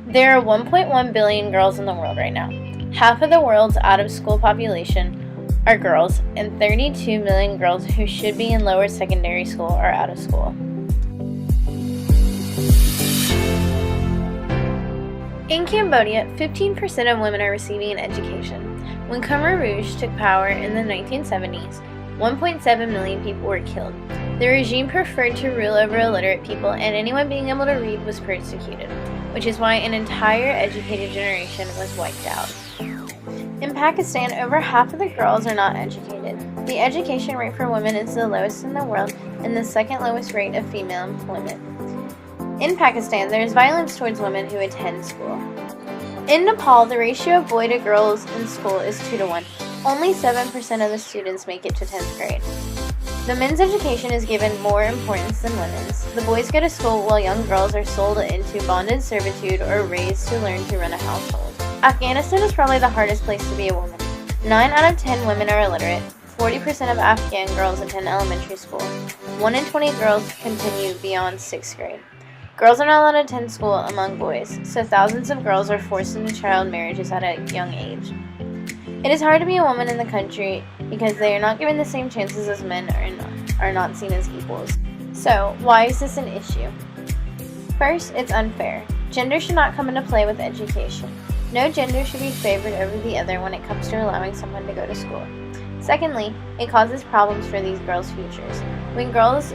There are 1.1 billion girls in the world right now. Half of the world's out-of-school population are girls, and 32 million girls who should be in lower secondary school are out of school. In Cambodia, 15% of women are receiving an education. When Khmer Rouge took power in the 1970s, 1.7 million people were killed. The regime preferred to rule over illiterate people, and anyone being able to read was persecuted, which is why an entire educated generation was wiped out. In Pakistan, over half of the girls are not educated. The education rate for women is the lowest in the world and the second lowest rate of female employment. In Pakistan, there is violence towards women who attend school. In Nepal, the ratio of boy to girls in school is 2-1. Only 7% of the students make it to 10th grade. The men's education is given more importance than women's. The boys go to school while young girls are sold into bonded servitude or raised to learn to run a household. Afghanistan is probably the hardest place to be a woman. 9 out of 10 women are illiterate. 40% of Afghan girls attend elementary school. 1 in 20 girls continue beyond 6th grade. Girls are not allowed to attend school among boys, so thousands of girls are forced into child marriages at a young age. It is hard to be a woman in the country because they are not given the same chances as men or are not seen as equals. So, why is this an issue? First, it's unfair. Gender should not come into play with education. No gender should be favored over the other when it comes to allowing someone to go to school. Secondly, it causes problems for these girls' futures. When girls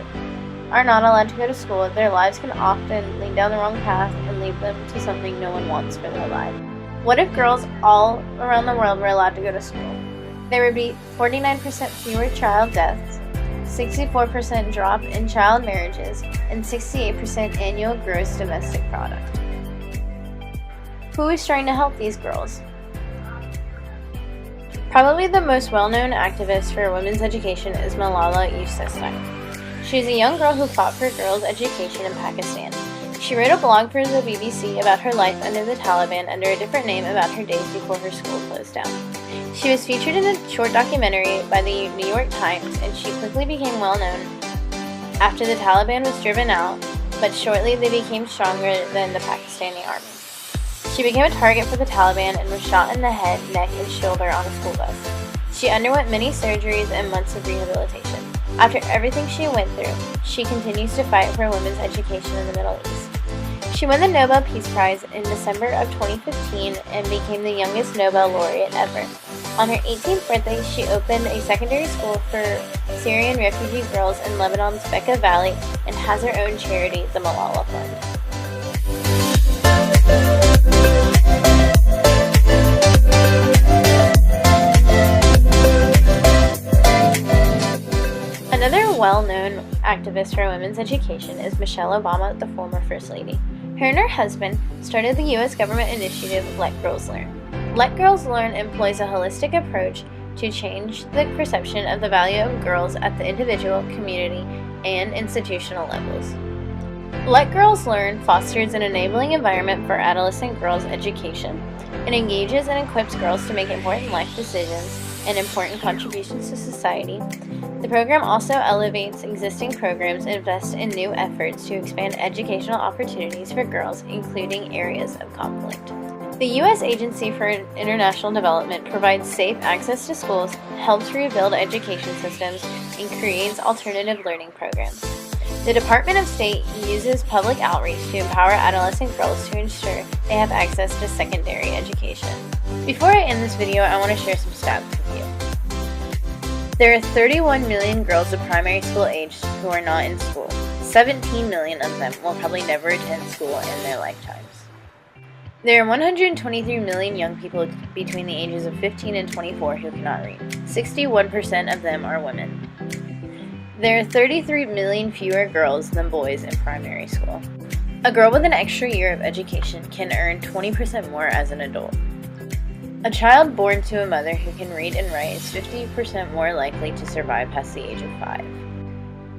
are not allowed to go to school, their lives can often lead down the wrong path and lead them to something no one wants for their life. What if girls all around the world were allowed to go to school? There would be 49% fewer child deaths, 64% drop in child marriages, and 68% annual gross domestic product. Who is trying to help these girls? Probably the most well-known activist for women's education is Malala Yousafzai. She is a young girl who fought for girls' education in Pakistan. She wrote a blog for the BBC about her life under the Taliban under a different name about her days before her school closed down. She was featured in a short documentary by the New York Times, and she quickly became well known after the Taliban was driven out, but shortly they became stronger than the Pakistani army. She became a target for the Taliban and was shot in the head, neck, and shoulder on a school bus. She underwent many surgeries and months of rehabilitation. After everything she went through, she continues to fight for women's education in the Middle East. She won the Nobel Peace Prize in December of 2015 and became the youngest Nobel laureate ever. On her 18th birthday, she opened a secondary school for Syrian refugee girls in Lebanon's Bekaa Valley and has her own charity, the Malala Fund. Another well-known activist for women's education is Michelle Obama, the former First Lady. Her and her husband started the U.S. government initiative Let Girls Learn. Let Girls Learn employs a holistic approach to change the perception of the value of girls at the individual, community, and institutional levels. Let Girls Learn fosters an enabling environment for adolescent girls' education. It engages and equips girls to make important life decisions and important contributions to society. The program also elevates existing programs and invests in new efforts to expand educational opportunities for girls, including areas of conflict. The U.S. Agency for International Development provides safe access to schools, helps rebuild education systems, and creates alternative learning programs. The Department of State uses public outreach to empower adolescent girls to ensure they have access to secondary education. Before I end this video, I want to share some stats with you. There are 31 million girls of primary school age who are not in school. 17 million of them will probably never attend school in their lifetimes. There are 123 million young people between the ages of 15 and 24 who cannot read. 61% of them are women. There are 33 million fewer girls than boys in primary school. A girl with an extra year of education can earn 20% more as an adult. A child born to a mother who can read and write is 50% more likely to survive past the age of 5.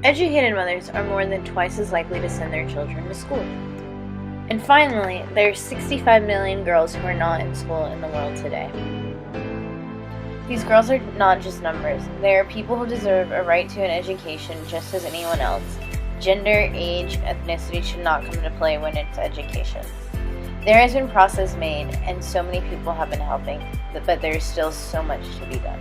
Educated mothers are more than twice as likely to send their children to school. And finally, there are 65 million girls who are not in school in the world today. These girls are not just numbers. They are people who deserve a right to an education just as anyone else. Gender, age, ethnicity should not come into play when it's education. There has been progress made, and so many people have been helping, but there is still so much to be done.